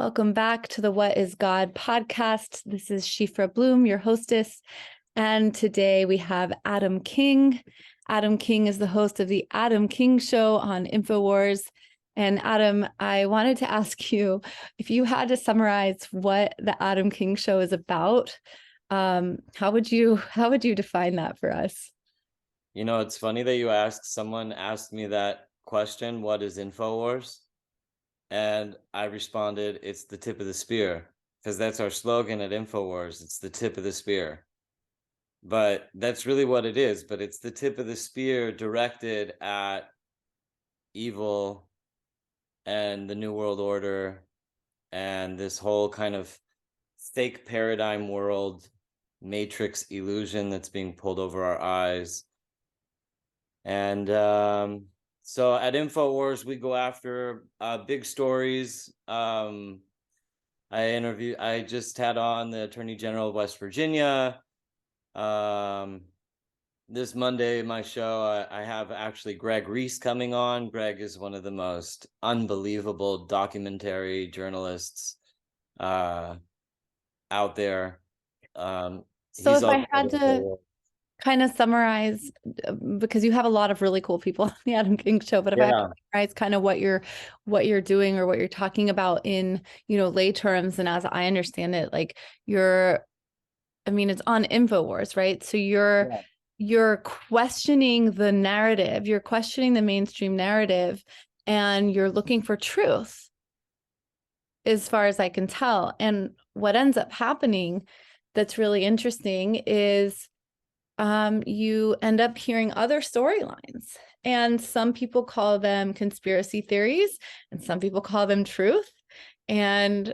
Welcome back to the What is God podcast. This is Shifra Bloom, your hostess. And today we have Adam King. Adam King is the host of the Adam King Show on InfoWars. And Adam, I wanted to ask you if you had to summarize what the Adam King Show is about, how would you define that for us? You know, it's funny that you asked. Someone asked me that question, what is InfoWars? And I responded, it's the tip of the spear, because that's our slogan at InfoWars. It's the tip of the spear. But that's really what it is. But it's the tip of the spear directed at evil and the New World Order and this whole kind of fake paradigm world, matrix illusion that's being pulled over our eyes. And so at InfoWars, we go after big stories. I just had on the Attorney General of West Virginia. This Monday, my show, I have actually Greg Reese coming on. Greg is one of the most unbelievable documentary journalists out there. So if I had to kind of summarize, because you have a lot of really cool people on the Adam King Show, but if I have to summarize kind of what you're doing or what you're talking about in, lay terms, and as I understand it, like it's on InfoWars, right? So you're questioning the narrative, you're questioning the mainstream narrative, and you're looking for truth, as far as I can tell. And what ends up happening that's really interesting is you end up hearing other storylines, and some people call them conspiracy theories and some people call them truth. And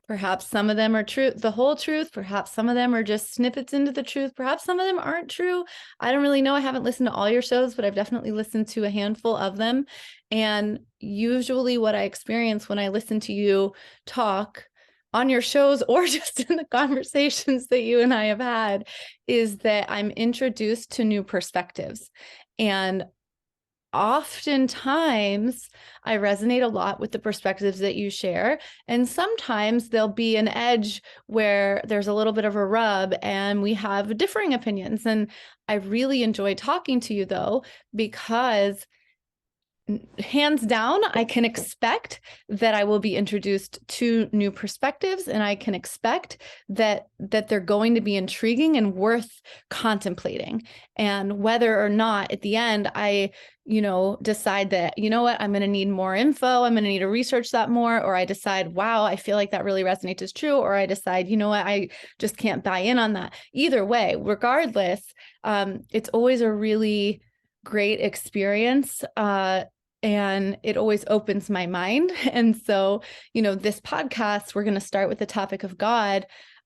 perhaps some of them are true, the whole truth. Perhaps some of them are just snippets into the truth. Perhaps some of them aren't true. I don't really know. I haven't listened to all your shows, but I've definitely listened to a handful of them. And usually what I experience when I listen to you talk on your shows or just in the conversations that you and I have had is that I'm introduced to new perspectives. And oftentimes I resonate a lot with the perspectives that you share. And sometimes there'll be an edge where there's a little bit of a rub and we have differing opinions. And I really enjoy talking to you, though, because hands down, I can expect that I will be introduced to new perspectives, and I can expect that they're going to be intriguing and worth contemplating. And whether or not at the end I, decide that, I'm going to need more info, I'm going to need to research that more, or I decide, wow, I feel like that really resonates as true, or I decide, I just can't buy in on that. Either way, regardless, it's always a really great experience. And it always opens my mind. And so, this podcast, we're going to start with the topic of God.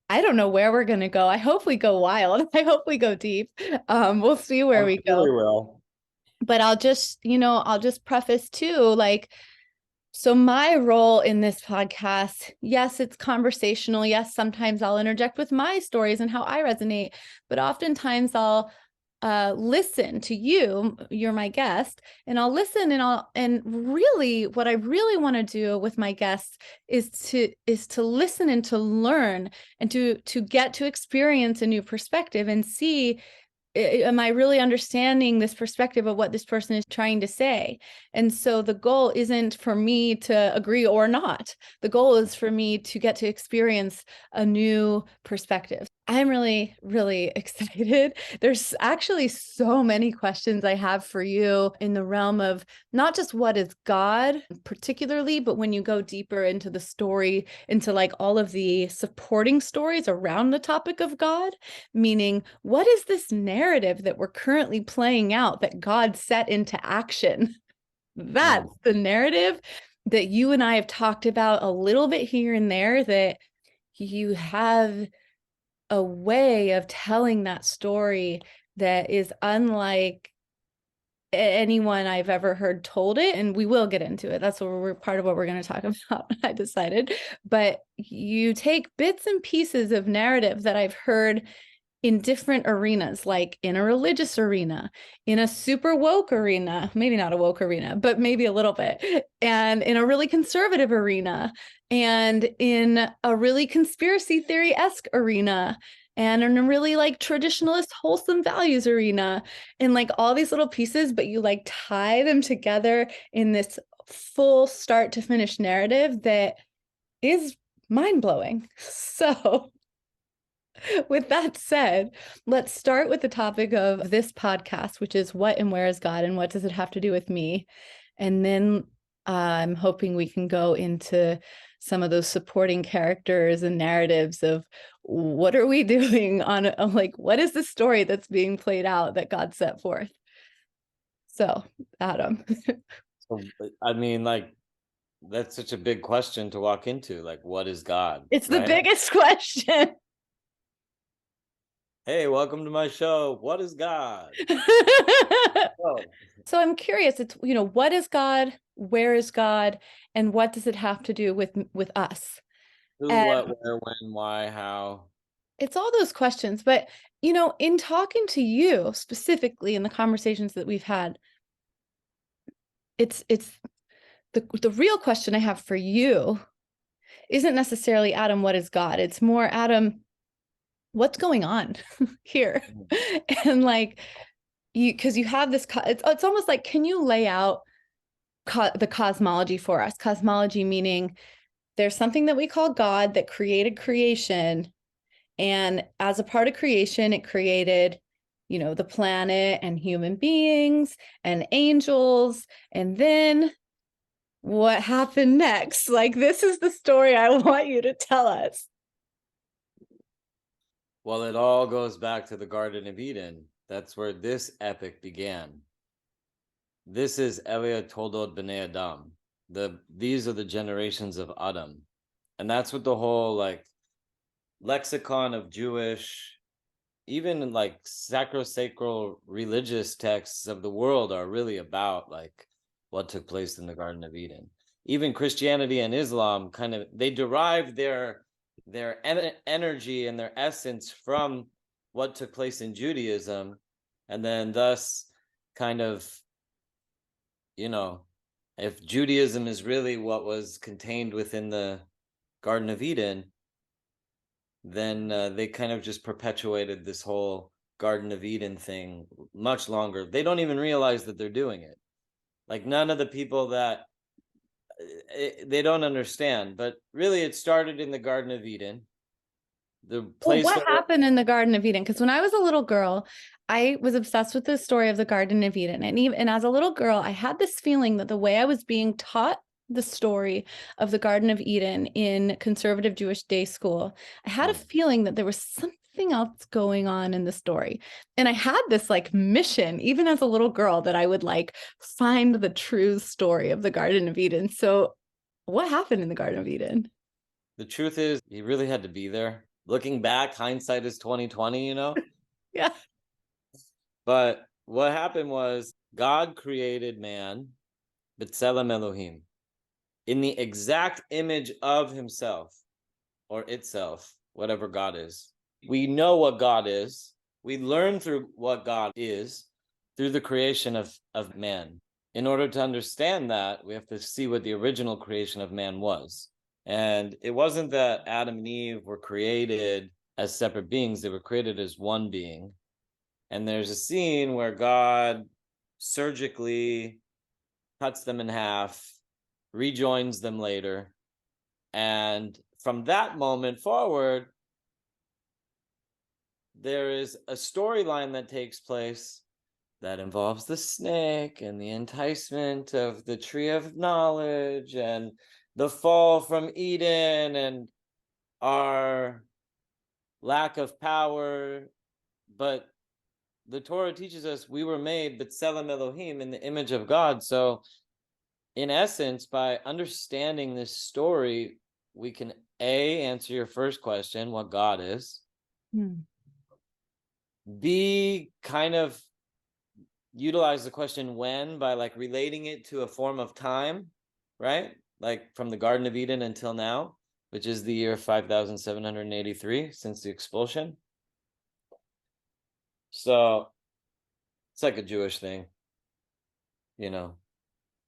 I don't know where we're going to go. I hope we go wild. I hope we go deep. We'll see where we go. We will. But I'll just preface too, so my role in this podcast, yes, it's conversational. Yes, sometimes I'll interject with my stories and how I resonate, but oftentimes I'll listen to you. You're my guest, and I'll listen, and really what I really want to do with my guests is to listen and to learn and to get to experience a new perspective and see, am I really understanding this perspective of what this person is trying to say? And so the goal isn't for me to agree or not. The goal is for me to get to experience a new perspective. I'm really, really excited. There's actually so many questions I have for you in the realm of not just what is God particularly, but when you go deeper into the story, into all of the supporting stories around the topic of God, meaning what is this narrative that we're currently playing out that God set into action? That's the narrative that you and I have talked about a little bit here and there, that you have a way of telling that story that is unlike anyone I've ever heard told it. And we will get into it. That's what we're part of what we're going to talk about, I decided. But you take bits and pieces of narrative that I've heard in different arenas, like in a religious arena, in a super woke arena, maybe not a woke arena, but maybe a little bit, and in a really conservative arena, and in a really conspiracy theory-esque arena, and in a really like traditionalist wholesome values arena, and like all these little pieces, but you like tie them together in this full start to finish narrative that is mind-blowing. So with that said, let's start with the topic of this podcast, which is what and where is God and what does it have to do with me? And then I'm hoping we can go into some of those supporting characters and narratives of what are we doing on like, what is the story that's being played out that God set forth? So, Adam. So, I mean, like, that's such a big question to walk into. Like, what is God? It's the right? biggest question. Hey, welcome to my show. What is God? Oh, So I'm curious, it's, what is God? Where is God? And what does it have to do with us? who, And what, where, when, why, how? it's all those questions. But, in talking to you specifically in the conversations that we've had, it's the real question I have for you isn't necessarily, Adam, what is God? It's more, Adam, what's going on here? And like, because you have this, it's almost like, can you lay out the cosmology for us? Cosmology meaning there's something that we call God that created creation. And as a part of creation, it created, the planet and human beings and angels. And then what happened next? Like, this is the story I want you to tell us. Well, it all goes back to the Garden of Eden. That's where this epic began. This is Elia Toldot B'nai Adam. These are the generations of Adam. And that's what the whole like lexicon of Jewish, even like sacro religious texts of the world are really about, like what took place in the Garden of Eden. Even Christianity and Islam kind of, they derive their energy and their essence from what took place in Judaism, and then thus kind of, if Judaism is really what was contained within the Garden of Eden, then they kind of just perpetuated this whole Garden of Eden thing much longer. They don't even realize that they're doing it. Like, none of the people that they don't understand, but really it started in the Garden of Eden. The place what happened in the Garden of Eden? Because when I was a little girl, I was obsessed with the story of the Garden of Eden. And as a little girl, I had this feeling that the way I was being taught the story of the Garden of Eden in conservative Jewish day school, I had a feeling that there was something else going on in the story. And I had this like mission, even as a little girl, that I would like find the true story of the Garden of Eden. So what happened in the Garden of Eden? The truth is, he really had to be there. Looking back, hindsight is 2020, Yeah. But what happened was God created man, B'Tselem Elohim, in the exact image of himself or itself, whatever God is. We know what God is. We learn through what God is through the creation of man. In order to understand that, we have to see what the original creation of man was. And it wasn't that Adam and Eve were created as separate beings. They were created as one being. And there's a scene where God surgically cuts them in half, rejoins them later. And from that moment forward, there is a storyline that takes place that involves the snake and the enticement of the tree of knowledge and the fall from Eden and our lack of power. But the Torah teaches us we were made B'Tselem Elohim, in the image of God. So in essence, by understanding this story, we can answer your first question, what God is. B, kind of utilize the question when by like relating it to a form of time, right? Like from the Garden of Eden until now, which is the year 5,783 since the expulsion. So it's like a Jewish thing, you know.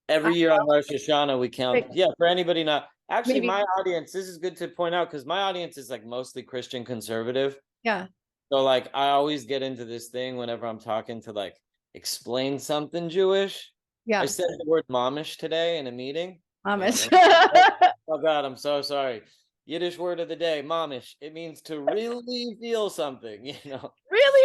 I Every year on Rosh Hashanah, we count. like Yeah, for anybody not actually, maybe my audience. This is good to point out because my audience is like mostly Christian conservative. yeah. So like, I always get into this thing whenever I'm talking to like explain something Jewish. I Yeah. said the word mamish today in a meeting. Amish. Oh, oh God, I'm so sorry. Yiddish word of the day, mamish. It means to really feel something, you know. Really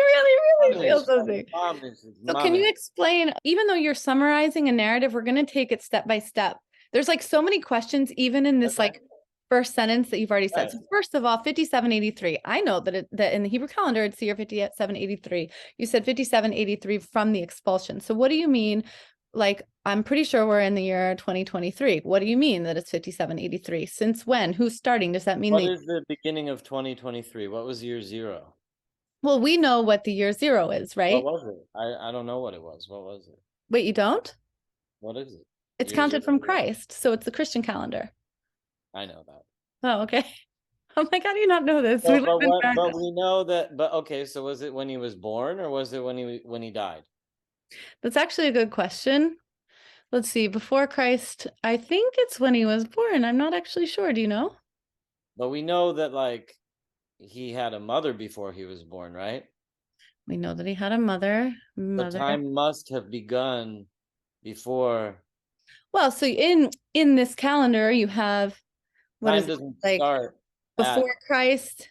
Mamish, feel something. mamish, So can you mamish. explain, even though you're summarizing a narrative, we're going to take it step by step. There's like so many questions, even in this Okay. like first sentence that you've already said. Right. So first of all, 5783. I know that in the Hebrew calendar, it's the year 5783. You said 5783 from the expulsion. So what do you mean? Like, I'm pretty sure we're in the year 2023. What do you mean that it's 5783? Since when? Who's starting? Does that mean What is the beginning of 2023? What was year zero? well, we know what the year zero is, What right? was it? I don't know what it was. What was it? Wait, you don't? What is it? It's Year zero? counted from Christ. So it's the Christian calendar. I know that. Oh, okay. Oh my God, how do you not know this? We So, live but in what? America. But we know that. But okay, so was it when he was born, or was it when he died? That's actually a good question. Let's see. Before Christ, I think it's when he was born. I'm not actually sure. Do you know? But we know that like he had a mother before he was born, right? We know that he had a mother. So Mother. time must have begun before. Well, so in this calendar, you have what Time is it doesn't like start at. before Christ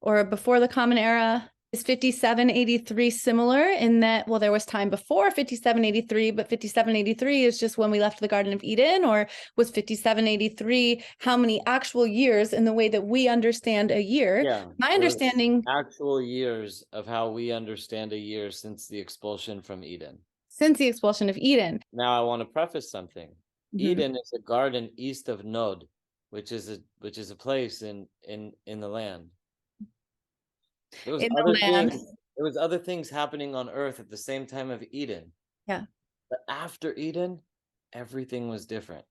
or before the Common Era? Is 5783 similar in that, well, there was time before 5783, but 5783 is just when we left the Garden of Eden? Or was 5783 how many actual years in the way that we understand a year? Yeah, My it was understanding actual years of how we understand a year since the expulsion from Eden. since the expulsion of Eden. Now I want to preface something. Mhm. Eden is a garden east of Nod, which is a place in the land. There was In the other land. things. There was other things happening on earth at the same time of Eden. Yeah. But after Eden, everything was different.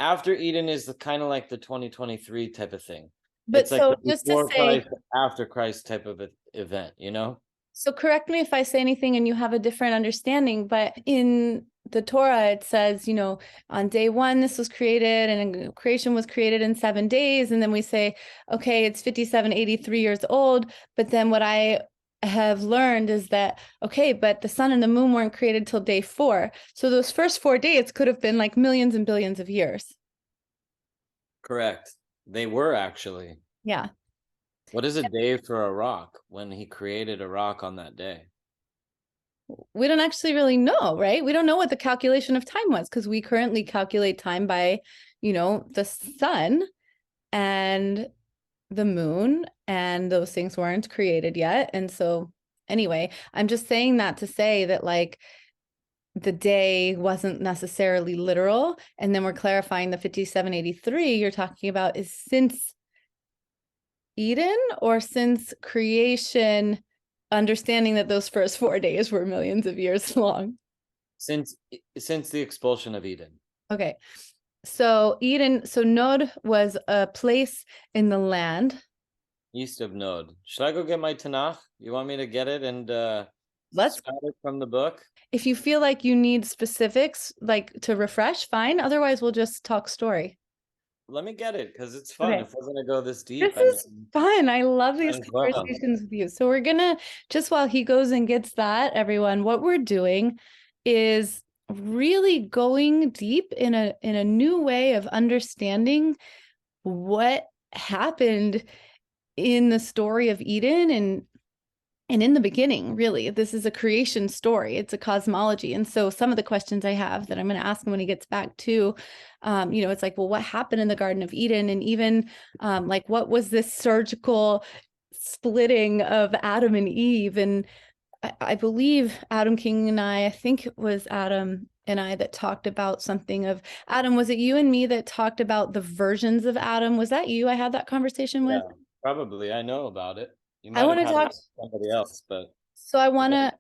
After Eden is the kind of like the 2023 type of thing. But It's like so the just to before say, Christ, after Christ type of event, you know? so correct me if I say anything and you have a different understanding, but in the Torah, it says, on day one, this was created and creation was created in 7 days. And then we say, okay, it's 5783 years old. But then what I have learned is that, okay, but the sun and the moon weren't created till day 4. So those first 4 days could have been like millions and billions of years. Correct. They were actually. Yeah. What is a day for a rock when he created a rock on that day? We don't actually really know, right? We don't know what the calculation of time was because we currently calculate time by, the sun and the moon, and those things weren't created yet. And so, anyway, I'm just saying that to say that, like, the day wasn't necessarily literal. And then we're clarifying the 5783 you're talking about is since Eden or since creation, understanding that those first 4 days were millions of years long. Since the expulsion of Eden. Okay. So Eden, so Nod was a place in the land. East of Nod. Should I go get my Tanakh? You want me to get it and Let's, start it from the book? if you feel like you need specifics, like to refresh, fine. Otherwise, we'll just talk story. Let me get it because it's fun. Okay. If we're gonna go this deep, This is fun. I love these having fun. conversations with you. So we're gonna, just while he goes and gets that, everyone, what we're doing is really going deep in a new way of understanding what happened in the story of Eden and in the beginning. Really, this is a creation story. It's a cosmology. And so some of the questions I have that I'm going to ask him when he gets back to, it's like, well, what happened in the Garden of Eden? And even like, what was this surgical splitting of Adam and Eve? And I believe Adam King and I think it was Adam and I that talked about something of Adam. Was it you and me that talked about the versions of Adam? Was that you I had that conversation with? Yeah, probably. I know about it. You I might have want to had it talk. with somebody else, but So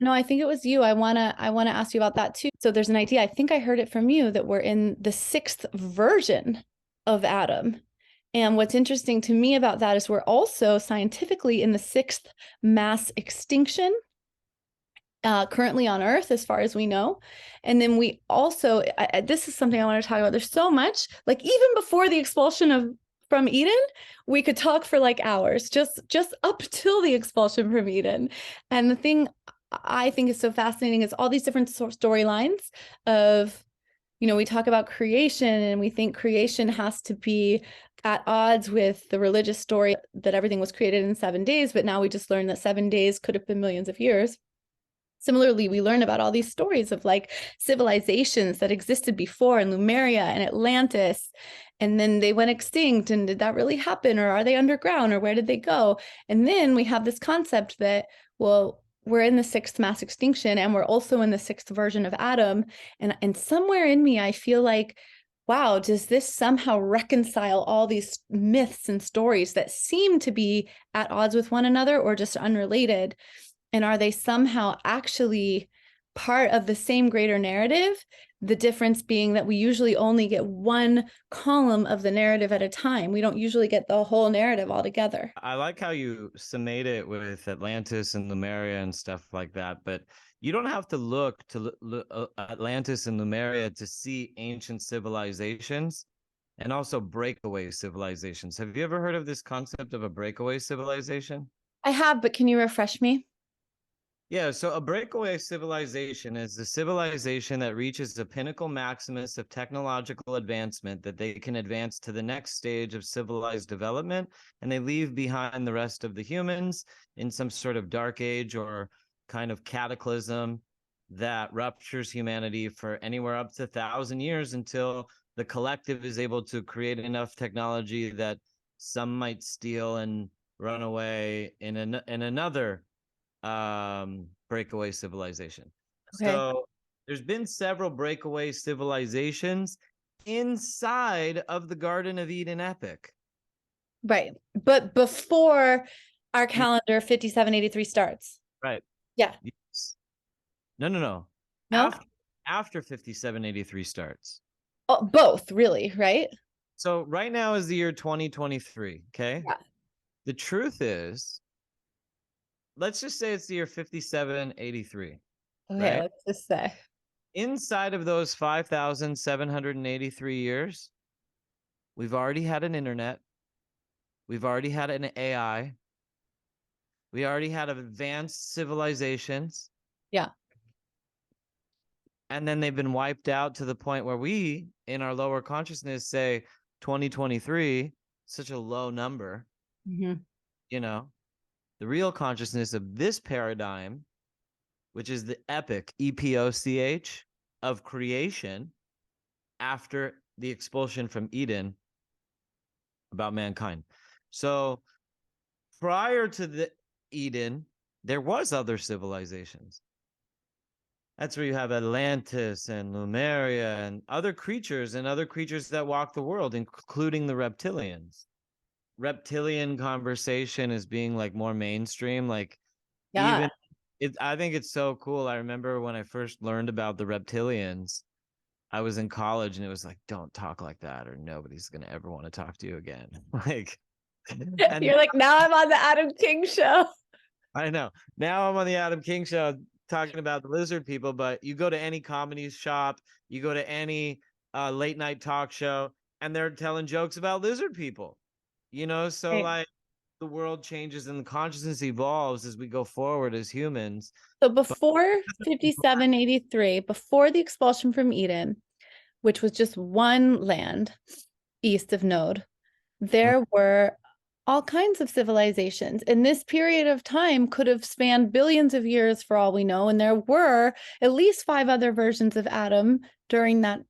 no, I think it was you. I want to ask you about that too. So there's an idea. I think I heard it from you that we're in the 6th version of Adam. And what's interesting to me about that is we're also scientifically in the 6th mass extinction. currently on Earth, as far as we know. And then we also, this is something I want to talk about. There's so much, like even before the expulsion of from Eden, we could talk for like hours, just up till the expulsion from Eden. And the thing I think is so fascinating is all these different storylines of, we talk about creation and we think creation has to be at odds with the religious story that everything was created in 7 days, but now we just learned that 7 days could have been millions of years. Similarly, we learn about all these stories of like civilizations that existed before in Lemuria and Atlantis, and then they went extinct. And did that really happen? Or are they underground? Or where did they go? And then we have this concept that, well, we're in the sixth mass extinction and we're also in the sixth version of Adam. And somewhere in me, I feel like, wow, does this somehow reconcile all these myths and stories that seem to be at odds with one another or just unrelated? And are they somehow actually part of the same greater narrative? The difference being that we usually only get one column of the narrative at a time. We don't usually get the whole narrative altogether. I like how you summate it with Atlantis and Lemuria and stuff like that, but you don't have to look to Atlantis and Lemuria to see ancient civilizations and also breakaway civilizations. Have you ever heard of this concept of a breakaway civilization? I have, but can you refresh me? Yeah, so a breakaway civilization is the civilization that reaches the pinnacle maximus of technological advancement that they can advance to the next stage of civilized development, and they leave behind the rest of the humans in some sort of dark age or kind of cataclysm that ruptures humanity for anywhere up to 1,000 years until the collective is able to create enough technology that some might steal and run away in another breakaway civilization. Okay. So there's been several breakaway civilizations inside of the Garden of Eden epic. Right. But before our calendar 5783 starts. Right. Yeah. Yes. No. No? After 5783 starts. Oh, both, really, right? So right now is the year 2023. Okay. Yeah. The truth is, let's just say it's the year 5783. Okay, Right? let's just say. Inside of those 5,783 years, we've already had an internet. We've already had an AI. We already had advanced civilizations. Yeah. And then they've been wiped out to the point where we, in our lower consciousness, say 2023, such a low number. Mm-hmm. You know, the real consciousness of this paradigm, which is the epic EPOCH of creation after the expulsion from Eden about mankind. So prior to the Eden, there was other civilizations. That's where you have Atlantis and Lemuria and other creatures that walk the world, including the reptilians. Reptilian conversation is being like more mainstream. Like Yeah. I think it's so cool. I remember when I first learned about the reptilians, I was in college and it was like, don't talk like that or nobody's going to ever want to talk to you again. Like, and You're like, now I'm on the Adam King show. I know. Now I'm on the Adam King show talking about the lizard people, but you go to any comedy shop, you go to any late night talk show, and they're telling jokes about lizard people. So Right. like the world changes and the consciousness evolves as we go forward as humans. So before 5783, before the expulsion from Eden, which was just one land east of Node, there were all kinds of civilizations. And this period of time could have spanned billions of years for all we know. And there were at least 5 other versions of Adam during that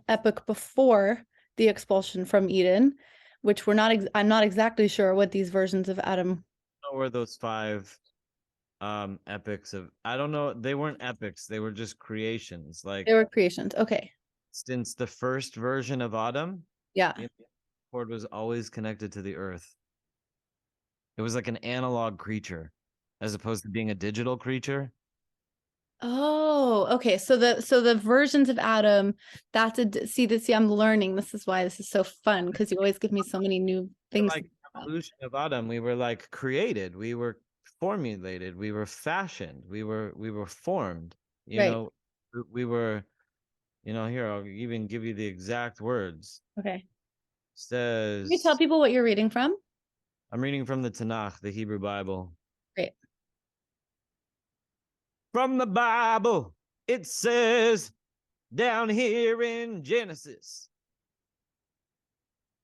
epoch before the expulsion from Eden, which I'm not exactly sure what these versions of Adam Were those 5 epics of, I don't know, they weren't epics, they were just creations. Like they were creations. Okay. since the first version of Adam, Yeah. the cord was always connected to the earth. It was like an analog creature as opposed to being a digital creature. Oh, okay. So the versions of Adam, see, I'm learning. This is why this is so fun, because you always give me so many new things. Like evolution of Adam, we were like created. We were formulated, we were fashioned, we were formed, Right. we were, here, I'll even give you the exact words. Okay. Can you tell Says, people what you're reading from? I'm reading from the Tanakh, the Hebrew Bible. Great. From the Bible, it says down here in Genesis,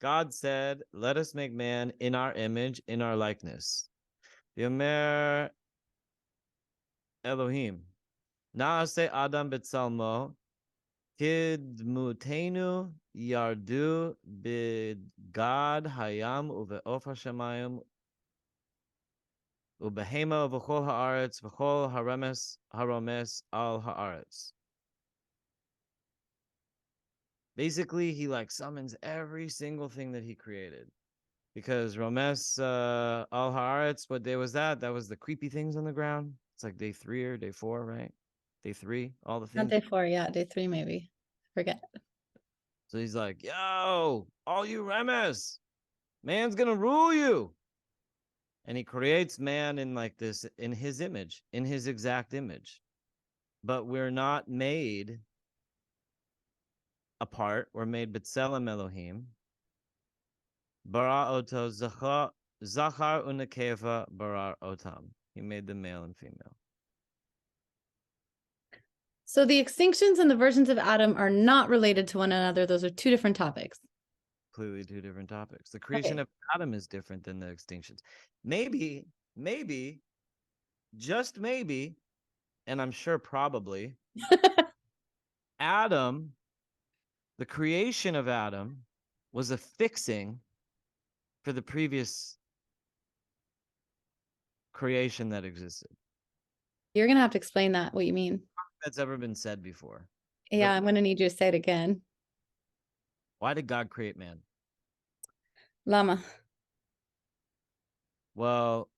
God said, let us make man in our image, in our likeness. Yomer Elohim. Naase Adam B'Tzalmo. Kidmutenu Yardu B'Gad Hayam Uve'of HaShamayim Ubehema V'chol Haaretz V'chol Haromes Al Haaretz. Basically, he like summons every single thing that he created. Because Romes Al Haaretz, what day was that? That was the creepy things on the ground. It's like day 3 or day 4, right? Day 3, all the Not things. day 4, yeah, day 3 maybe. Forget. So he's like, yo, all you Remes, man's gonna rule you. And he creates man in like this, in his image, in his exact image. But we're not made apart. We're made B'Tselem Elohim. Bara oto zachar unakeva barar otam. He made them male and female. So the extinctions and the versions of Adam are not related to one another. Those are two different topics. Completely two different topics. The creation of Adam is different than the extinctions. Maybe, just maybe, and I'm sure probably, Adam, the creation of Adam, was a fixing for the previous creation that existed. You're going to have to explain that, what you mean. That's ever been said before. Yeah, I'm going to need you to say it again. Why did God create man? Lama. Well,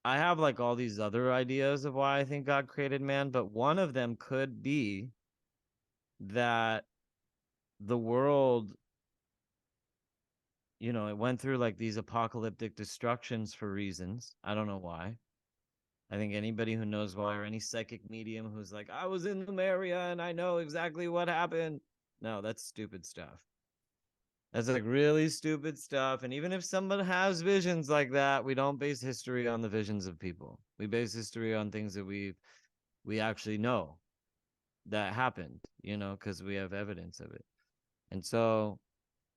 I have like all these other ideas of why I think God created man, but one of them could be that the world, it went through like these apocalyptic destructions for reasons. I don't know why. I think anybody who knows why, or any psychic medium who's like, I was in the area and I know exactly what happened. No, that's stupid stuff. That's like really stupid stuff. And even if someone has visions like that, we don't base history on the visions of people. We base history on things that we actually know that happened, because we have evidence of it. And so,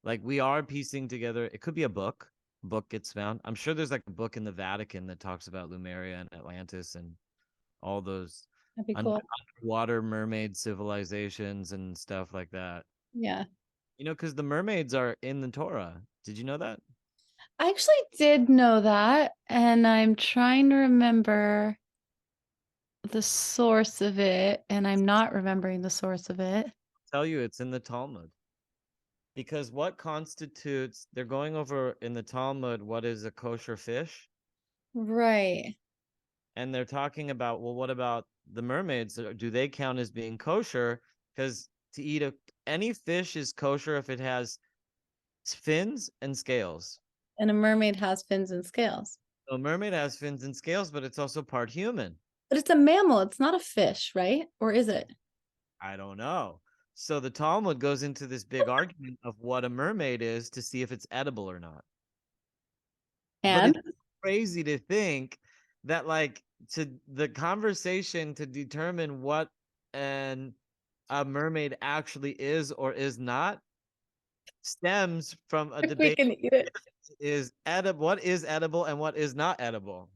like, we are piecing together. It could be a book. A book gets found. I'm sure there's like a book in the Vatican that talks about Lemuria and Atlantis and all those That'd be cool. underwater mermaid civilizations and stuff like that. Yeah. Because the mermaids are in the Torah. Did you know that? I actually did know that, and I'm trying to remember the source of it, and I'm not remembering the source of it. I'll tell you, it's in the Talmud. Because what constitutes, they're going over in the Talmud, what is a kosher fish? Right. And they're talking about, well, what about the mermaids? Do they count as being kosher? Because to eat any fish is kosher if it has fins and scales. And a mermaid has fins and scales. So a mermaid has fins and scales, but it's also part human. But it's a mammal. It's not a fish, right? Or is it? I don't know. So the Talmud goes into this big argument of what a mermaid is to see if it's edible or not. But And it's crazy to think that like to the conversation to determine what a mermaid actually is or is not stems from a if we debate can eat it. what is edible and what is not edible.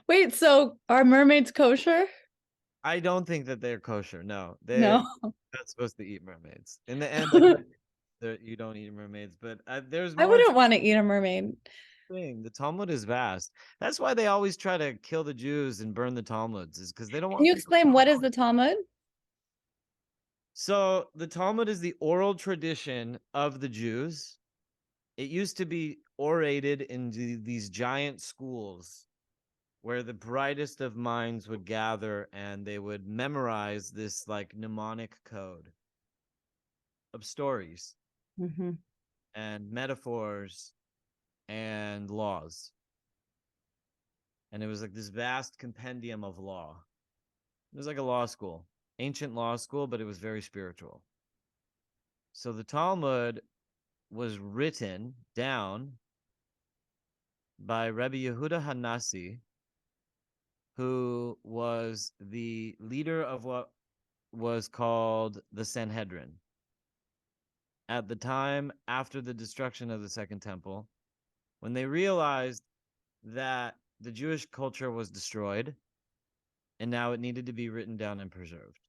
Wait, so are mermaids kosher? I don't think that they're kosher. No, they're No. not supposed to eat mermaids. In the end, you don't eat mermaids, but there's I more wouldn't want to eat a mermaid. thing. The Talmud is vast. That's why they always try to kill the Jews and burn the Talmuds, is because they don't Can want you people. explain what is the Talmud? So the Talmud is the oral tradition of the Jews. It used to be orated in these giant schools where the brightest of minds would gather and they would memorize this like mnemonic code of stories and metaphors and laws. And it was like this vast compendium of law. It was like a law school, ancient law school, but it was very spiritual. So the Talmud was written down by Rabbi Yehuda Hanasi, who was the leader of what was called the Sanhedrin. At the time after the destruction of the Second Temple, when they realized that the Jewish culture was destroyed and now it needed to be written down and preserved.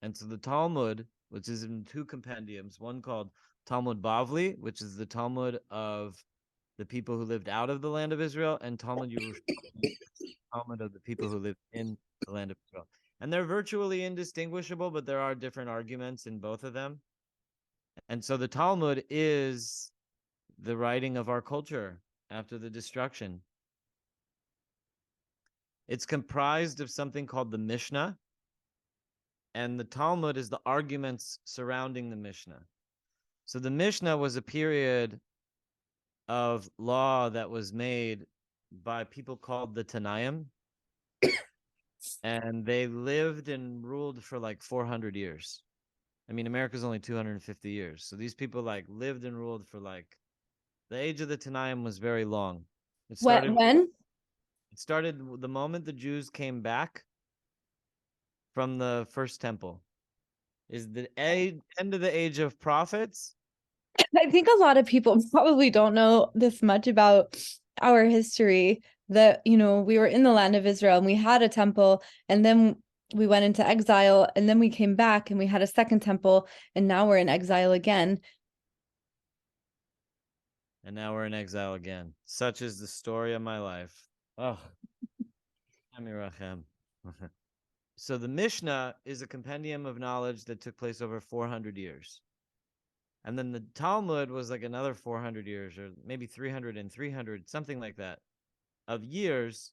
And so the Talmud, which is in two compendiums, one called Talmud Bavli, which is the Talmud of the people who lived out of the land of Israel, and Talmud Yerushalmi, Talmud of the people who lived in the land of Israel. And they're virtually indistinguishable, but there are different arguments in both of them. And so the Talmud is the writing of our culture after the destruction. It's comprised of something called the Mishnah, and the Talmud is the arguments surrounding the Mishnah. So the Mishnah was a period of law that was made by people called the Tanaim, and they lived and ruled for like 400 years. I mean, America's only 250 years. So these people like lived and ruled for like, the age of the Tanaim was very long. It started When? It started the moment the Jews came back from the first temple. Is the end of the age of prophets. I think a lot of people probably don't know this much about our history, that, you know, we were in the land of Israel and we had a temple, and then we went into exile, and then we came back and we had a second temple, and now we're in exile again. And now we're in exile again. Such is the story of my life. Oh, Amirachem. So the Mishnah is a compendium of knowledge that took place over 400 years. And then the Talmud was like another 400 years, or maybe 300 and 300, something like that, of years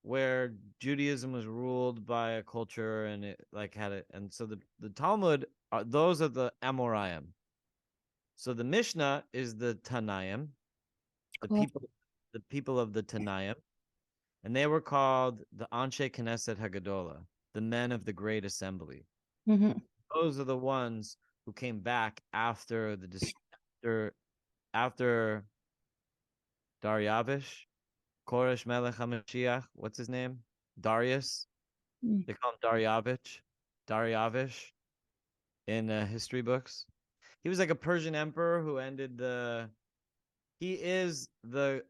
where Judaism was ruled by a culture, and it like had it. And so the Talmud, those are the Amoraim. So the Mishnah is the Tanaim, Cool. the people of the Tanaim, and they were called the Anshe Knesset Hagadola, the men of the great assembly. Mm-hmm. Those are the ones who came back after after Dariavish, Koresh Melech HaMashiach. What's his name? Darius. They call him Dariavish in history books. He was like a Persian emperor who ended the. He is the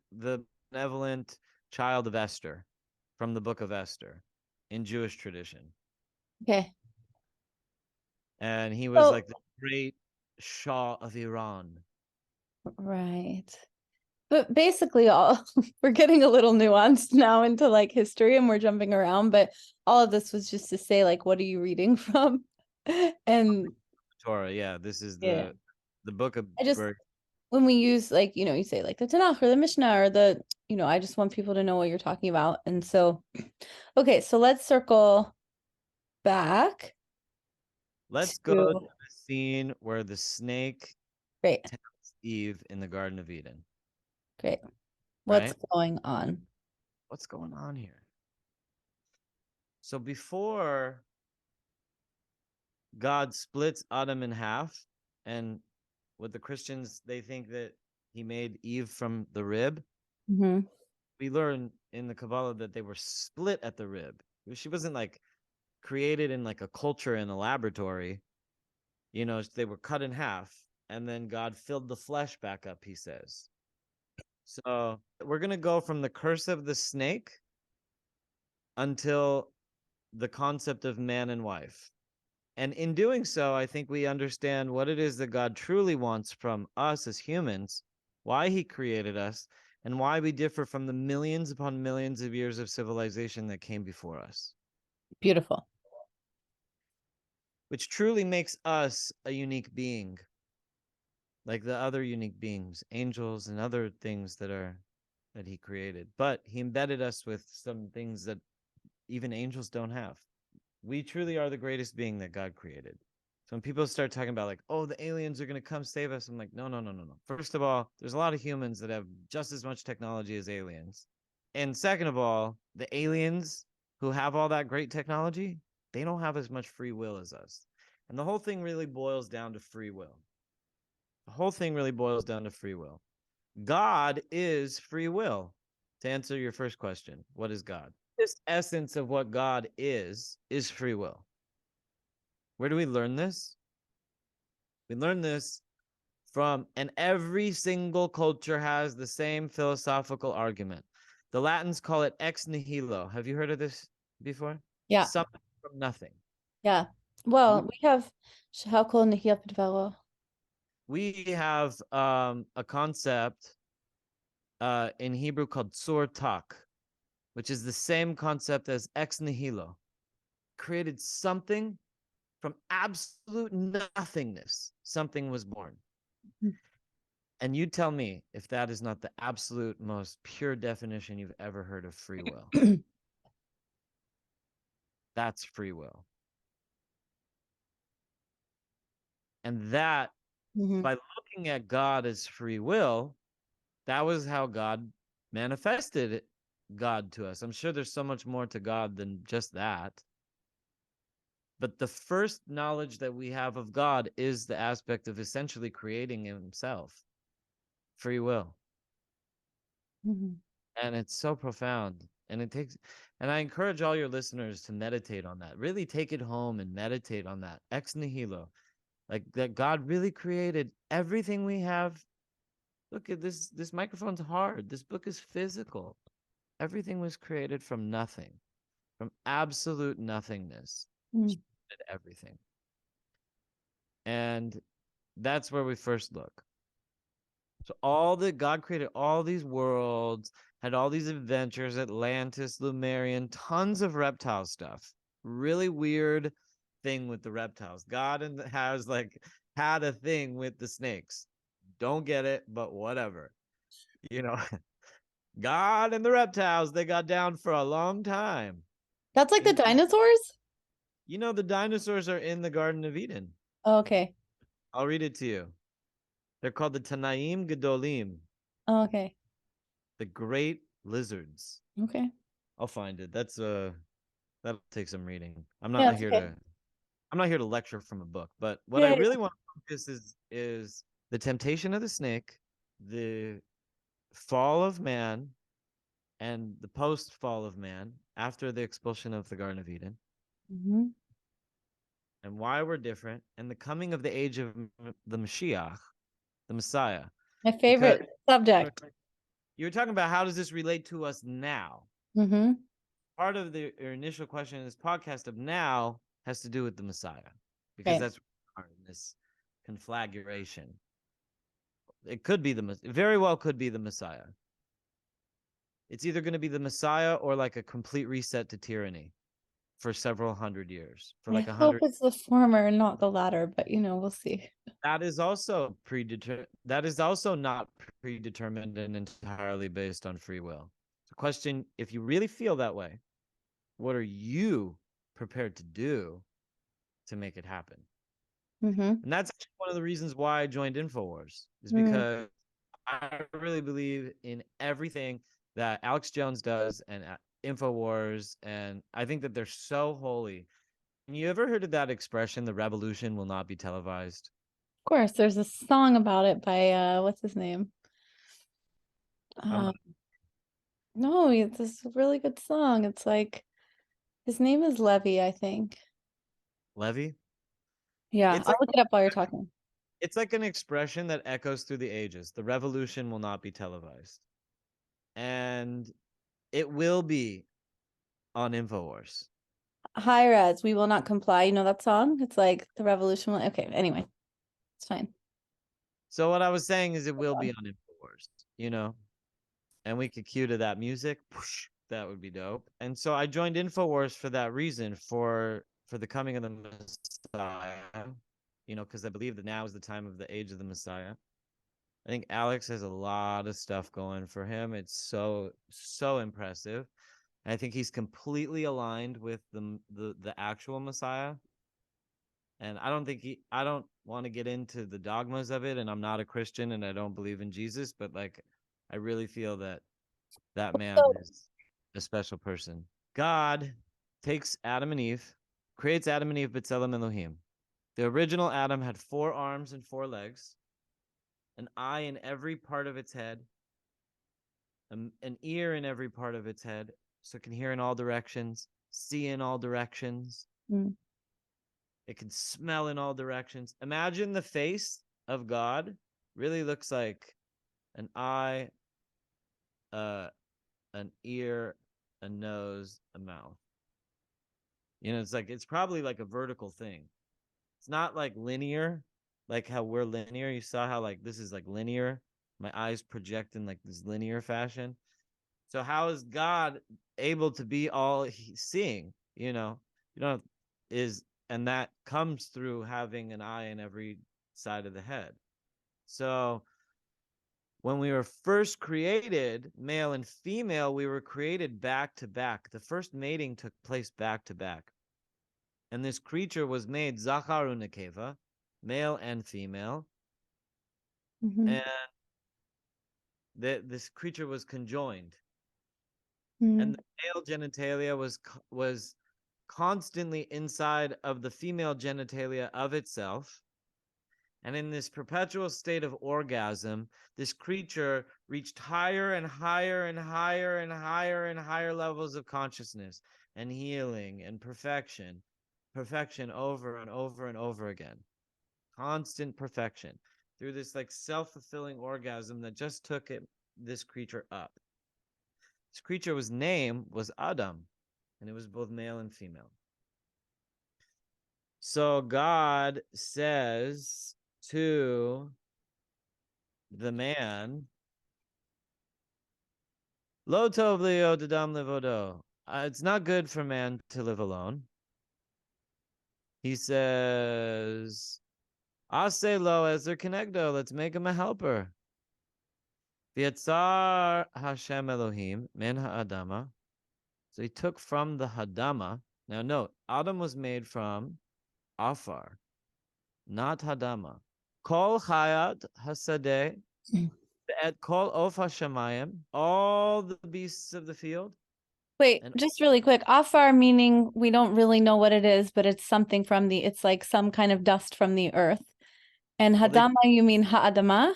benevolent child of Esther from the book of Esther in Jewish tradition. Okay. And he was like the great Shah of Iran. Right. But basically we're getting a little nuanced now into like history, and we're jumping around, but all of this was just to say, like, what are you reading from? And Torah, yeah, this is yeah, the book of when we use, like, you know, you say like the Tanakh or the Mishnah or the, you know, I just want people to know what you're talking about. And so, okay, so let's circle back. Let's go to the scene where the snake tempts Eve in the Garden of Eden. Great. What's going on? What's going on here? So before God splits Adam in half, and with the Christians, they think that he made Eve from the rib. Mm-hmm. We learn in the Kabbalah that they were split at the rib. She wasn't like created in like a culture in a laboratory. You know, they were cut in half, and then God filled the flesh back up, he says. So we're going to go from the curse of the snake until the concept of man and wife. And in doing so, I think we understand what it is that God truly wants from us as humans, why he created us, and why we differ from the millions upon millions of years of civilization that came before us. Beautiful. Which truly makes us a unique being, like the other unique beings, angels and other things that he created. But he embedded us with some things that even angels don't have. We truly are the greatest being that God created. So when people start talking about like, oh, the aliens are going to come save us, I'm like, no. First of all, there's a lot of humans that have just as much technology as aliens. And second of all, the aliens who have all that great technology, they don't have as much free will as us. And the whole thing really boils down to free will. The whole thing really boils down to free will. God is free will. To answer your first question, what is God? This essence of what God is free will. Where do we learn this? We learn this from, and every single culture has the same philosophical argument. The Latins call it ex nihilo. Have you heard of this before? Yeah. Something from nothing. Yeah. Well, we have Shahakol Nihil Pidvelo. We have a concept in Hebrew called sur tak, which is the same concept as ex nihilo. Created something from absolute nothingness. Something was born. And you tell me if that is not the absolute most pure definition you've ever heard of free will. That's free will. And that, by looking at God as free will, that was how God manifested God to us. I'm sure there's so much more to God than just that. But the first knowledge that we have of God is the aspect of essentially creating himself. Free will. And it's so profound. And it takes, and I encourage all your listeners to meditate on that. Really take it home and meditate on that. Ex nihilo. Like that God really created everything we have. Look at this. This microphone's hard. This book is physical. Everything was created from nothing, from absolute nothingness. Everything. And that's where we first look. So all that God created, all these worlds, had all these adventures, Atlantis, Lumerian, tons of reptile stuff. Really weird thing with the reptiles. God has like had a thing with the snakes. Don't get it, but whatever. You know, God and the reptiles, they got down for a long time. That's like the dinosaurs? You know, the dinosaurs are in the Garden of Eden. Oh, okay. I'll read it to you. They're called the Tanaim Gedolim. Oh, okay. The great lizards. Okay. I'll find it. That'll take some reading. I'm Yeah, not here okay. to lecture from a book, but what I Yeah, really want to focus is the temptation of the snake, the fall of man, and the post fall of man after the expulsion of the Garden of Eden, and why we're different, and the coming of the age of the Mashiach, the Messiah. My favorite subject. You were talking about how does this relate to us now? Part of your initial question in this podcast of now has to do with the Messiah, because that's this conflagration. It could be very well could be the Messiah. It's either going to be the Messiah or like a complete reset to tyranny for several hundred years. For like I hope it's the former and not the latter, but we'll see. That is also predetermined. That is also not predetermined and entirely based on free will. The question, if you really feel that way, what are you prepared to do to make it happen? And that's actually one of the reasons why I joined InfoWars, is because I really believe in everything that Alex Jones does and InfoWars, and I think that they're so holy. And you ever heard of that expression, the revolution will not be televised? Of course, there's a song about it by what's his name? No, it's this really good song. It's like his name is Levy, I think. Levy? Yeah, I'll look it up while you're talking. It's like an expression that echoes through the ages. The revolution will not be televised. And it will be on InfoWars. High res, we will not comply. You know that song? It's like the revolution will. Okay, anyway, it's fine. So what I was saying is it will be on InfoWars, and we could cue to that music. That would be dope. And so I joined InfoWars for that reason, for the coming of the Messiah, because I believe that now is the time of the age of the Messiah. I think Alex has a lot of stuff going for him. It's so, so impressive. And I think he's completely aligned with the actual Messiah. And I don't want to get into the dogmas of it, and I'm not a Christian and I don't believe in Jesus, but like I really feel that that man So, is a special person. God takes Adam and Eve, creates Adam and Eve, B'Tselem Elohim. The original Adam had 4 arms and 4 legs, an eye in every part of its head, an ear in every part of its head, so it can hear in all directions, see in all directions. mm, It can smell in all directions. Imagine the face of God really looks like an eye, an ear, a nose, a mouth. You know, it's probably like a vertical thing. It's not like linear, like how we're linear. You saw how like this is like linear. My eyes project in like this linear fashion. So how is God able to be all seeing? You know, and that comes through having an eye in every side of the head. So when we were first created, male and female, we were created back to back. The first mating took place back to back. And this creature was made Zachar u'Nekeva, male and female. mhm, And this creature was conjoined. mm, And the male genitalia was constantly inside of the female genitalia of itself. And in this perpetual state of orgasm, this creature reached higher and higher and higher and higher and higher levels of consciousness and healing and perfection over and over and over again. Constant perfection through this like self-fulfilling orgasm that just took this creature up. This creature's name was Adam, and it was both male and female. So God says to the man, Lo tov li'ot adam levodo. It's not good for man to live alone. He says, Ase lo ezer kenegdo. Let's make him a helper. V'yatzar Hashem Elohim min ha'adama. So he took from the Hadama. Now note, Adam was made from Afar, not Hadama. Kol Chayat Hasadeh, at Kol Of Hashemayim, all the beasts of the field. Wait, And just really quick. Afar meaning we don't really know what it is, but it's something from it's like some kind of dust from the earth. And Hadama, you mean Ha'adama?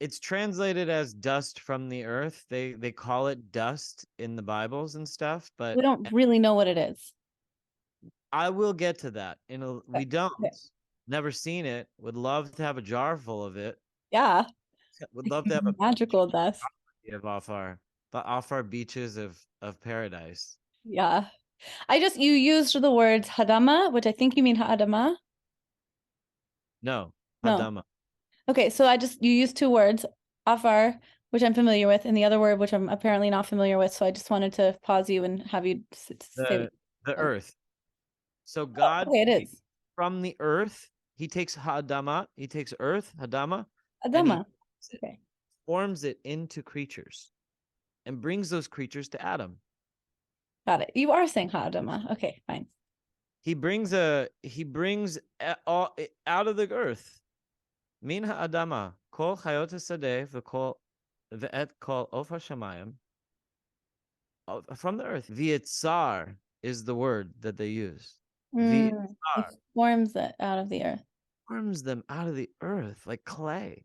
it's translated as dust from the earth. They call it dust in the Bibles and stuff, but We don't really know what it is. I will get to that. We don't. Okay. Never seen it. Would love to have a jar full of it. Yeah. Would love to have a Magical dust. of off our beaches of paradise. Yeah. You used the words Hadama, which I think you mean Ha'adama. No, No. Hadama. Okay, so you used 2 words, Afar, which I'm familiar with, and the other word, which I'm apparently not familiar with. So I just wanted to pause you and have you say The earth. So God okay, it is. from the earth, he takes Hadama, he takes earth, Hadama, and Adama. Okay. forms it into creatures and brings those creatures to Adam. Got it. You are saying Ha'adama. Okay, fine. He brings all out of the earth. Min ha'adama, kol chayot hasadeh ve'et kol of hashamayim, from the earth. V'yitzar is the word that they use. It V'yitzar forms it out of the earth. forms them out of the earth like clay.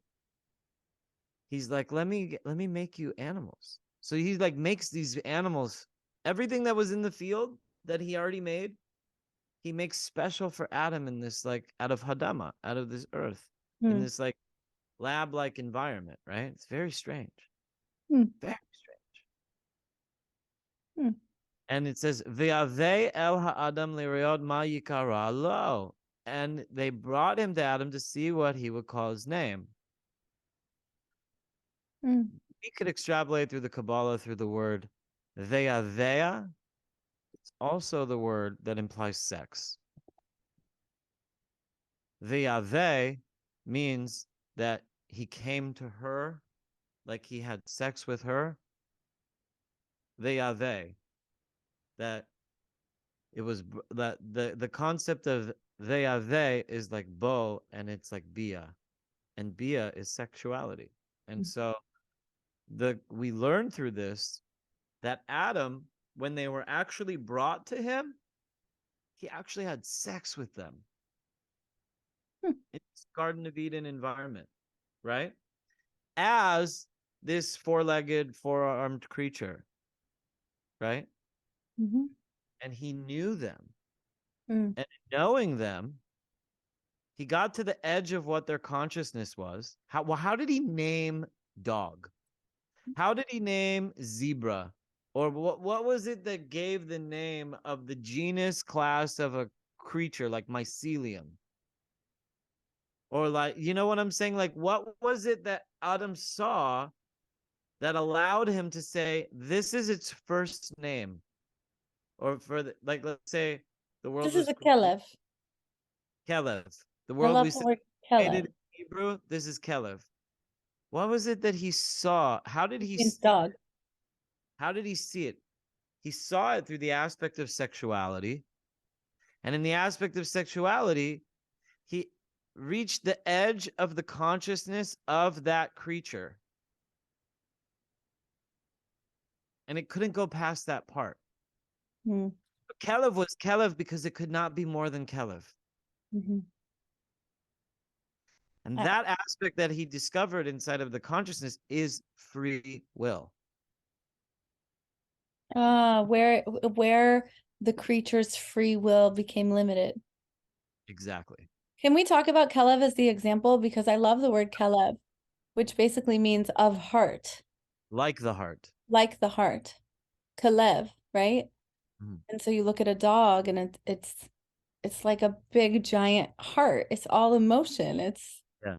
He's like, let me make you animals. So he like makes these animals, everything that was in the field that he already made, he makes special for Adam in this like out of Hadama, out of this earth, in this like lab-like environment, right? It's very strange. Very strange. And it says, Ve'avei el ha'adam li'reod ma yikara lo. And they brought him to Adam to see what he would call his name. We could extrapolate through the Kabbalah through the word ve'avea. It's also the word that implies sex. Ve'ave means that he came to her, like he had sex with her. Ve'ave, that it was that the concept of ve'ave is like bo, and it's like bia, and bia is sexuality, and so we learn through this that Adam, when they were actually brought to him, he actually had sex with them Hmm. in this Garden of Eden environment, right? As this four-legged, four-armed creature, right? Mhm. And he knew them. Mm. And knowing them, he got to the edge of what their consciousness was. How did he name dog? How did he name zebra? Or what was it that gave the name of the genus class of a creature like mycelium? Or like, you know what I'm saying? Like, what was it that Adam saw that allowed him to say, this is its first name? Or for the, like, let's say the world This is was a Kelev. Kelev. The I world love we the say word created Kelev. in Hebrew, this is Kelev. What was it that he saw? How did he Means see dog. it? How did he see it? He saw it through the aspect of sexuality. And in the aspect of sexuality, he reached the edge of the consciousness of that creature. And it couldn't go past that part. Mm. But Kelev was Kelev because it could not be more than Kelev. Mm-hmm. And that aspect that he discovered inside of the consciousness is free will. Where the creature's free will became limited. Exactly. Can we talk about Kelev as the example? Because I love the word Kelev, which basically means of heart, Like the heart. like the heart. Kalev, right? Mhm. And so you look at a dog and it's like a big giant heart. It's all emotion. It's, Yeah.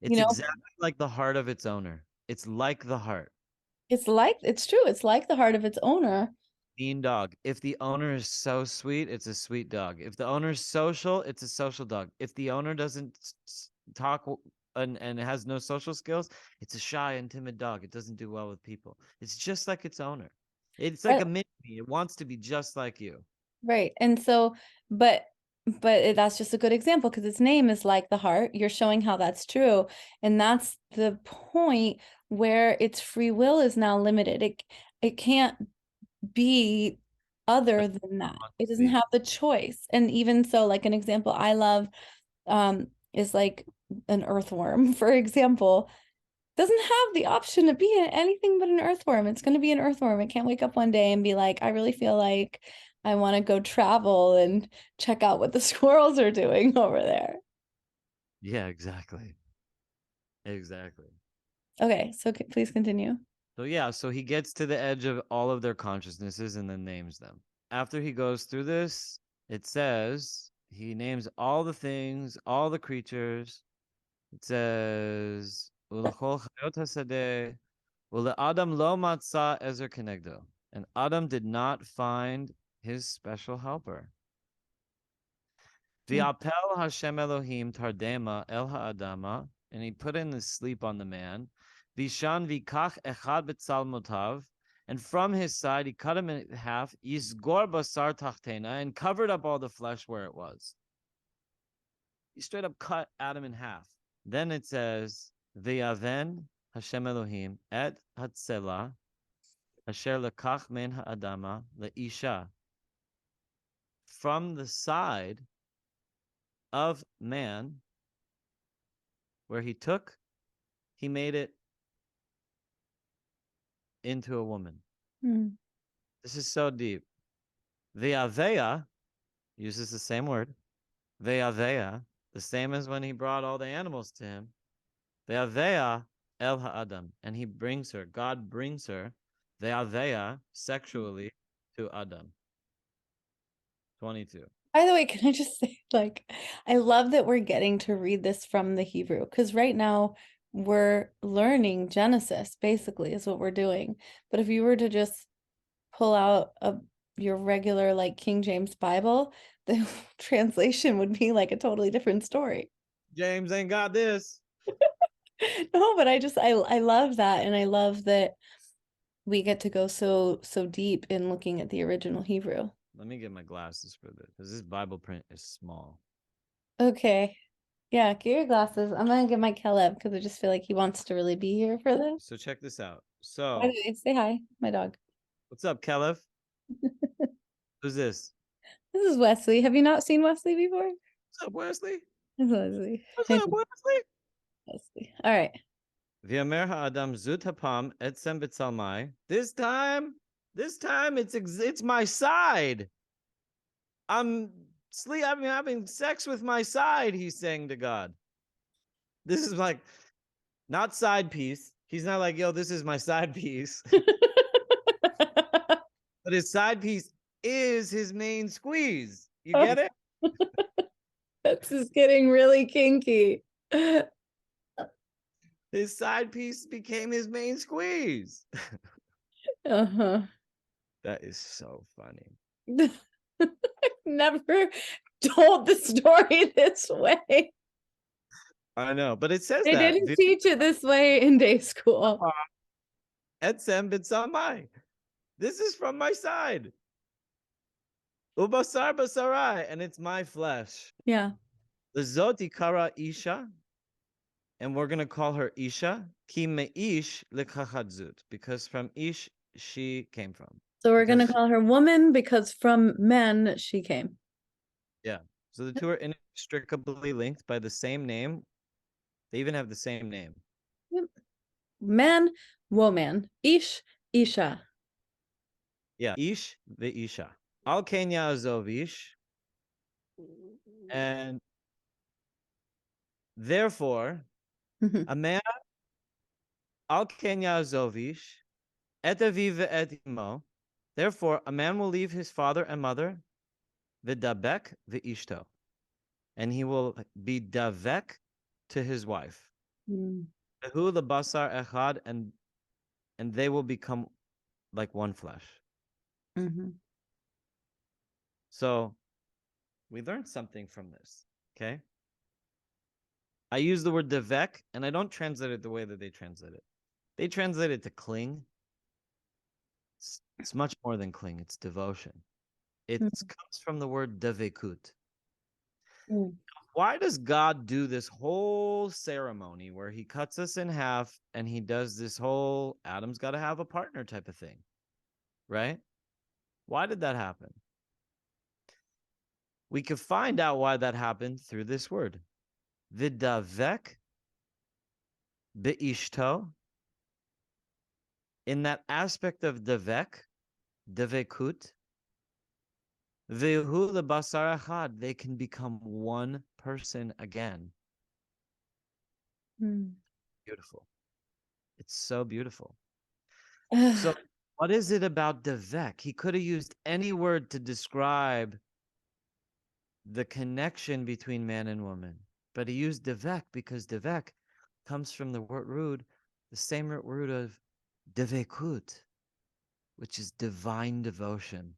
you It's know, exactly like the heart of its owner. It's like the heart. it's true. It's like the heart of its owner. Mean dog. If the owner is so sweet, it's a sweet dog. If the owner is social, it's a social dog. If the owner doesn't talk and has no social skills, it's a shy and timid dog. It doesn't do well with people. It's just like its owner. It's like Right. a mini. It wants to be just like you. Right. And so, but that's just a good example because its name is like the heart. You're showing how that's true. And that's the point where its free will is now limited. It can't be other Like than that. wants It to doesn't be. have the choice. And even so, like an example I love is like an earthworm, for example, doesn't have the option to be anything but an earthworm. It's going to be an earthworm. It can't wake up one day and be like, I really feel like I want to go travel and check out what the squirrels are doing over there. Yeah, exactly. Exactly. Okay, so please continue. So yeah, so he gets to the edge of all of their consciousnesses and then names them. After he goes through this, it says he names all the things, all the creatures. It says "Ulachol chayot hasadeh, ule'adam lo matza ezer kenegdo," and Adam did not find his special helper. V'apel Hashem Elohim tardema el ha'adama, and he put in his sleep on the man. Vishan vikach echad betzalmotav, and from his side he cut him in half. Yisgor basar tachtena, and covered up all the flesh where it was. He straight up cut Adam in half. Then it says, V'yaven Hashem Elohim et hatzela asher lekach men ha'adama leisha. From the side of man, where he took, he made it into a woman. Mm. This is so deep. Ve'aveya uses the same word. Ve'aveya, the same as when he brought all the animals to him. Ve'aveya el ha'adam, and he brings her, God brings her, ve'aveya, sexually, to Adam. 22. By the way, can I just say, like, I love that we're getting to read this from the Hebrew because right now we're learning Genesis, basically, is what we're doing. But if you were to just pull out your regular, like, King James Bible, the translation would be like a totally different story. James ain't got this. No, but I love that, and I love that we get to go so deep in looking at the original Hebrew. Let me get my glasses for this because this Bible print is small. Okay. Yeah, get your glasses. I'm gonna get my Caleb because I just feel like he wants to really be here for this. So check this out. By So the way, say hi, my dog. what's up, Caleb? Who's this? This is Wesley. Have you not seen Wesley before? What's up, Wesley? This is Wesley. What's up, Wesley? Wesley. All right. V'yamer ha'adam zut hapam etzem b'tzalmai. This time it's my side. I'm having sex with my side, he's saying to God. This is like not side piece. He's not like, yo, this is my side piece. But his side piece is his main squeeze. You get it? This is getting really kinky. His side piece became his main squeeze. Uh-huh. That is so funny. I've never told the story this way. I know, but it says They that. didn't teach it this way in day school. Etzem b'tzalmai. This is from my side. Ubasar basarai, and it's my flesh. Yeah. The zoti kara isha, and we're gonna call her Isha. Ki me'ish lekachadzut, because from Ish she came from. So we're Because gonna call her woman because from men she came. Yeah. So the two are inextricably linked by the same name. They even have the same name. Man, woman. Ish, Isha. Yeah. Ish ve'isha. Al Kenya azovish. And therefore, a man al Kenya azovish et aviv ve'et imo. Therefore, a man will leave his father and mother, v'dabek ve'ishto, and he will be davek to his wife. Vehu lebasar echad, and they will become like one flesh. So we learned something from this, okay? I use the word devek, and I don't translate it the way that they translate it. They translate it to cling. It's much more than cling. It's devotion. It comes from the word devekut. Why does God do this whole ceremony where he cuts us in half and he does this whole Adam's got to have a partner type of thing, right? Why did that happen? We could find out why that happened through this word. Vidavek beishto. In that aspect of devek, devekut, vehu lebasar echad, they can become one person again. Beautiful. It's so beautiful. So what is it about devek? He could have used any word to describe the connection between man and woman, but he used devek because devek comes from the root, the same root of devekut, which is divine devotion.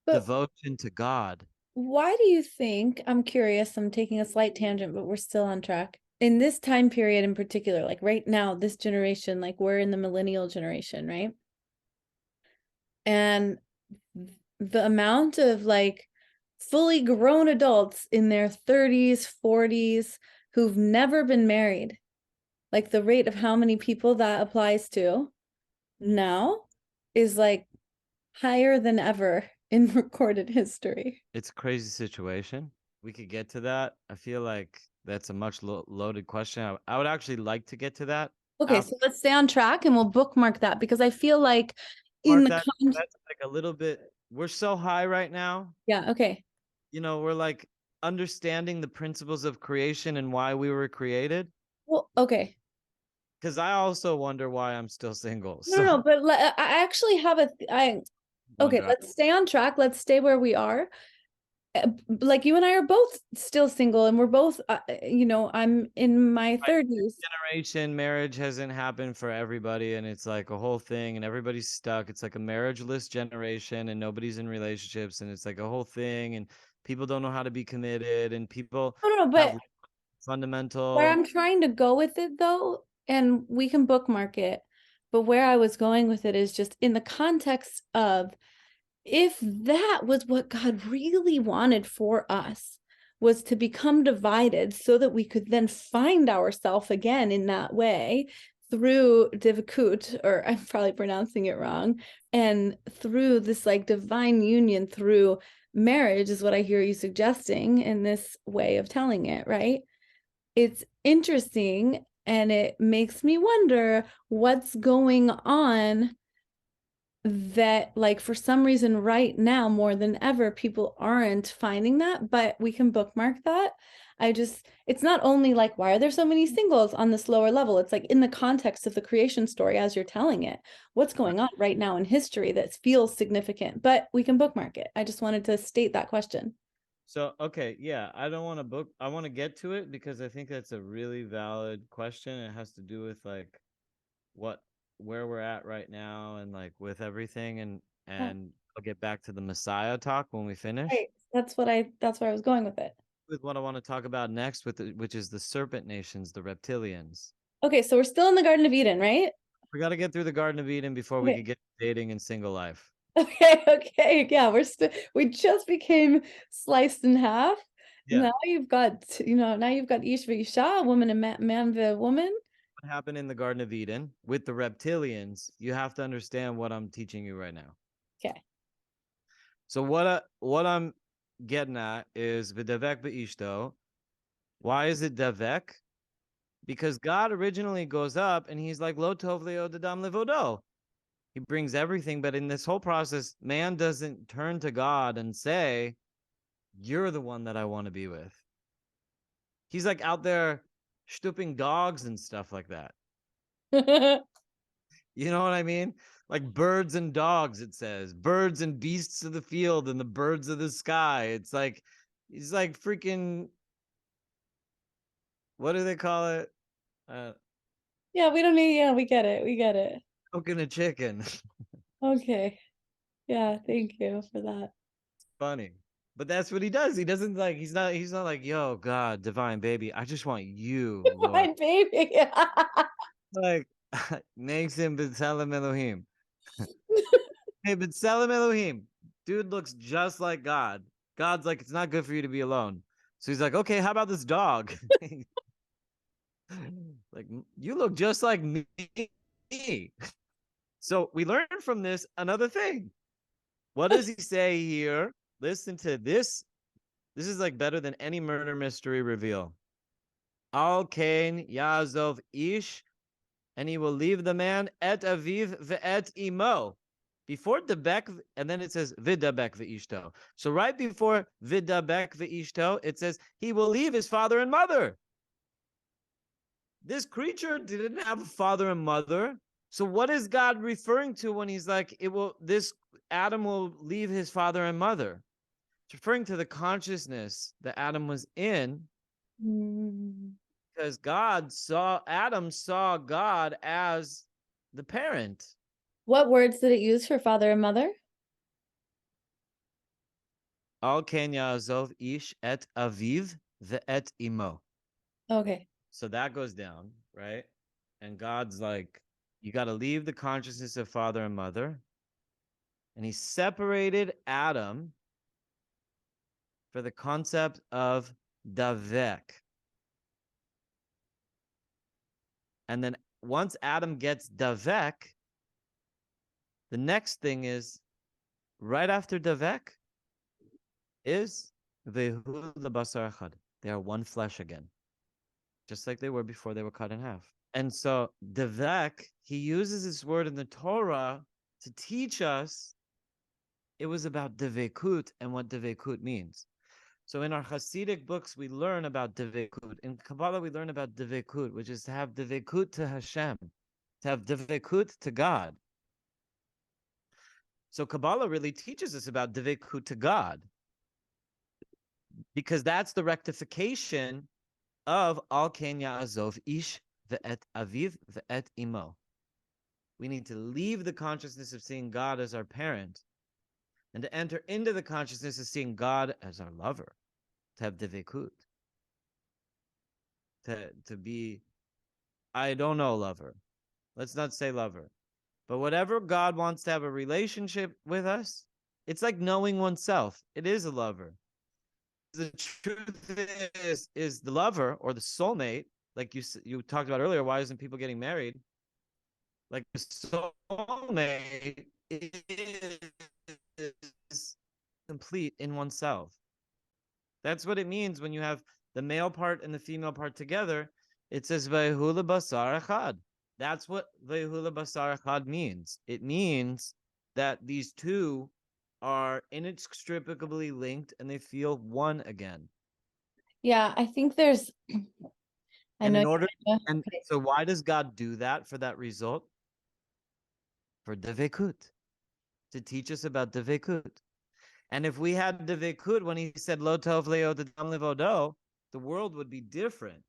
But devotion to God. Why do you think, I'm curious, I'm taking a slight tangent, but we're still on track. In this time period in particular, like right now, this generation, like we're in the millennial generation, right? And the amount of like fully grown adults in their 30s, 40s who've never been married, like the rate of how many people that applies to now is like higher than ever in recorded history. It's a crazy situation. We could get to that. I feel like that's a much loaded question. I would actually like to get to that. Okay, so let's stay on track and we'll bookmark that because I feel like that's like a little bit, we're so high right now. Yeah, okay. You know, we're like understanding the principles of creation and why we were created. Well, okay. Because I also wonder why I'm still single. No, but I actually have okay, let's stay on track. Let's stay where we are. Like you and I are both still single and we're both, I'm in my 30s. Generation marriage hasn't happened for everybody and it's like a whole thing and everybody's stuck. It's like a marriageless generation and nobody's in relationships and it's like a whole thing and people don't know how to be committed and people but fundamental. Where I'm trying to go with it though, and we can bookmark it, but where I was going with it is just in the context of if that was what God really wanted for us, was to become divided so that we could then find ourselves again in that way through Devekut, or I'm probably pronouncing it wrong, and through this like divine union through marriage is what I hear you suggesting in this way of telling it, right? It's interesting, and it makes me wonder what's going on that like for some reason right now more than ever people aren't finding that, but we can bookmark that. It's not only like why are there so many singles on this lower level, it's like in the context of the creation story as you're telling it, what's going on right now in history that feels significant, but we can bookmark it. I just wanted to state that question. So, okay, yeah, I don't want to I want to get to it because I think that's a really valid question. It has to do with like where we're at right now and like with everything, and I'll get back to the Messiah talk when we finish. Right. That's where I was going with it. With what I want to talk about next which is the serpent nations, the reptilians. Okay, so we're still in the Garden of Eden, right? We got to get through the Garden of Eden before we Okay. could get to dating and single life. Okay, yeah, we just became sliced in half. Yeah. Now you've got, now you've got Ish v'Isha, woman and man v'woman. What happened in the Garden of Eden with the reptilians? You have to understand what I'm teaching you right now. Okay. So what I'm getting at is v'davek b'ishto. Why is it davek? Because God originally goes up and he's like lo tov leo dadam levodo. He brings everything, but in this whole process, man doesn't turn to God and say, "You're the one that I want to be with." He's like out there stooping dogs and stuff like that. You know what I mean? Like birds and dogs, it says. Birds and beasts of the field and the birds of the sky. It's like, he's like freaking, what do they call it? Yeah, we don't need, yeah, we get it. We get it. Cooking a chicken. Okay. Yeah, thank you for that. Funny. But that's what he does. He doesn't like, he's not like, yo, God, divine baby, I just want you, Lord. My baby. Like, makes him B'Tselem Elohim. Hey, B'Tselem Elohim. Dude looks just like God. God's like, it's not good for you to be alone. So he's like, okay, how about this dog? Like, you look just like me. So we learn from this another thing. What does he say here? Listen to this. This is like better than any murder mystery reveal. Al Kain Yazov Ish, and he will leave the man et aviv ve'et imo. Before debek, and then it says vidabek ve'ishto. So right before vidabek ve'ishto, it says he will leave his father and mother. This creature didn't have a father and mother. So what is God referring to when he's like, this Adam will leave his father and mother? It's referring to the consciousness that Adam was in, because Adam saw God as the parent. What words did it use for father and mother? Al ken ya'azov ish et aviv ve'et imo. Okay. So that goes down, right? And God's like, you got to leave the consciousness of father and mother. And he separated Adam for the concept of davek. And then once Adam gets davek, the next thing is right after davek is vehu lebasar echad. They are one flesh again, just like they were before they were cut in half. And so davek, he uses this word in the Torah to teach us it was about devekut and what devekut means. So in our Hasidic books, we learn about Devekut. In Kabbalah, we learn about Devekut, which is to have Devekut to Hashem, to have Devekut to God. So Kabbalah really teaches us about Devekut to God, because that's the rectification of Al Ken Ya'azov Ish ve'et Aviv ve'et Imo. We need to leave the consciousness of seeing God as our parent and to enter into the consciousness of seeing God as our lover. To have devekut, to be, I don't know, lover. Let's not say lover, but whatever God wants to have a relationship with us, it's like knowing oneself. It is a lover. the truth is the lover or the soulmate, like you talked about earlier, why isn't people getting married? Like the soulmate is complete in oneself. That's what it means when you have the male part and the female part together. It says Vayhula basar echad. That's what Vayhula basar echad means. It means that these two are inextricably linked and they feel one again. Yeah, I think there's I And know in order, okay. and so why does God do that for that result? For Devekut, to teach us about Devekut. And if we had Devekut when he said Lo tov leo d'adam levodo, the world would be different.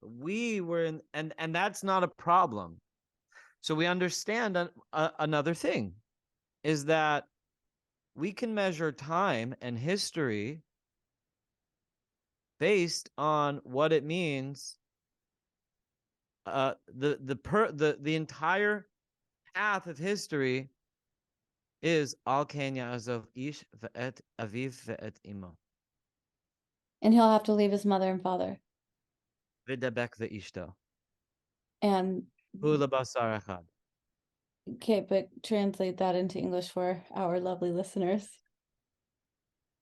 We were in, and that's not a problem. So we understand another thing is that we can measure time and history based on what it means. The entire path of history is al Kenya azov ish ve'et aviv ve'et imo. And he'll have to leave his mother and father. V'debek ve'ishto. And Hula basar echad. okay, but translate that into English for our lovely listeners.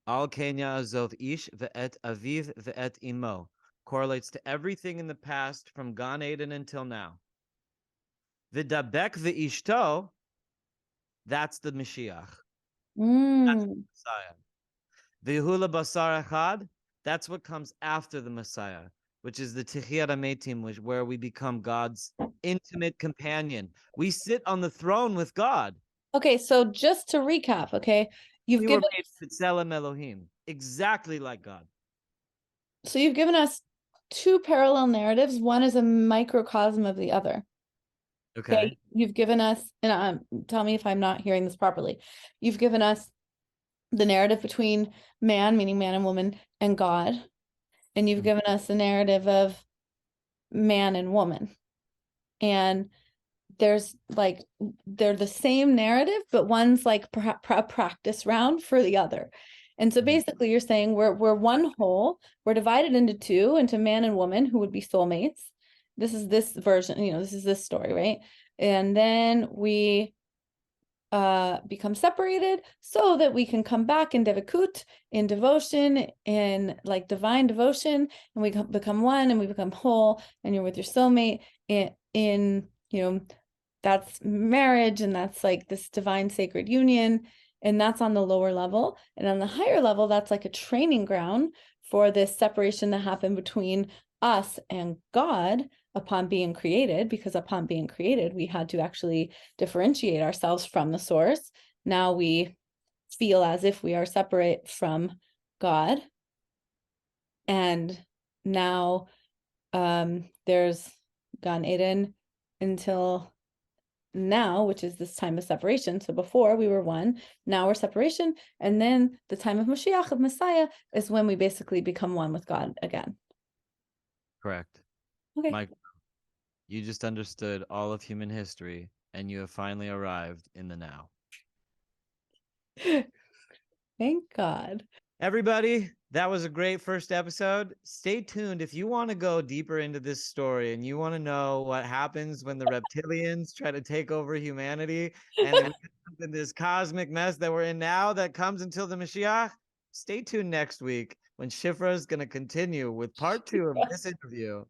Al Kenya azov ish ve'et aviv ve'et imo correlates to everything in the past from Gan Eden until now. V'dabek ve'ishto, that's the Mashiach. That's the Messiah. V'hula basar echad, that's what comes after the Messiah, which is the Techiyat HaMetim, where we become God's intimate companion. We sit on the throne with God. Okay, so just to recap, okay, you've given B'Tselem Elohim, exactly like God. So you've given us two parallel narratives. One is a microcosm of the other. Okay. You've given us, and tell me if I'm not hearing this properly. You've given us the narrative between man, meaning man and woman, and God. And you've given us the narrative of man and woman. And there's like, they're the same narrative, but one's like a practice round for the other. And so basically you're saying we're one whole, we're divided into two, into man and woman who would be soulmates. This is this version, this is this story, right? And then we become separated so that we can come back in Devekut, in devotion, in like divine devotion, and we become one and we become whole, and you're with your soulmate in that's marriage, and that's like this divine sacred union, and that's on the lower level. And on the higher level, that's like a training ground for this separation that happened between us and God upon being created, because upon being created, we had to actually differentiate ourselves from the source. Now we feel as if we are separate from God. And now there's Gan Eden until now, which is this time of separation. So before we were one, now we're separation. And then the time of Mashiach, of Messiah, is when we basically become one with God again. Correct. Okay. Mike, you just understood all of human history and you have finally arrived in the now. Thank God. Everybody, that was a great first episode. Stay tuned if you want to go deeper into this story and you want to know what happens when the reptilians try to take over humanity and we end up in this cosmic mess that we're in now that comes until the Mashiach. Stay tuned next week when Shifra is going to continue with part 2 of this interview,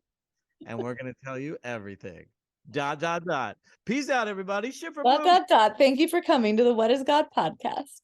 and we're going to tell you everything. ... Peace out, everybody. Shifra. Thank you for coming to the What is God podcast.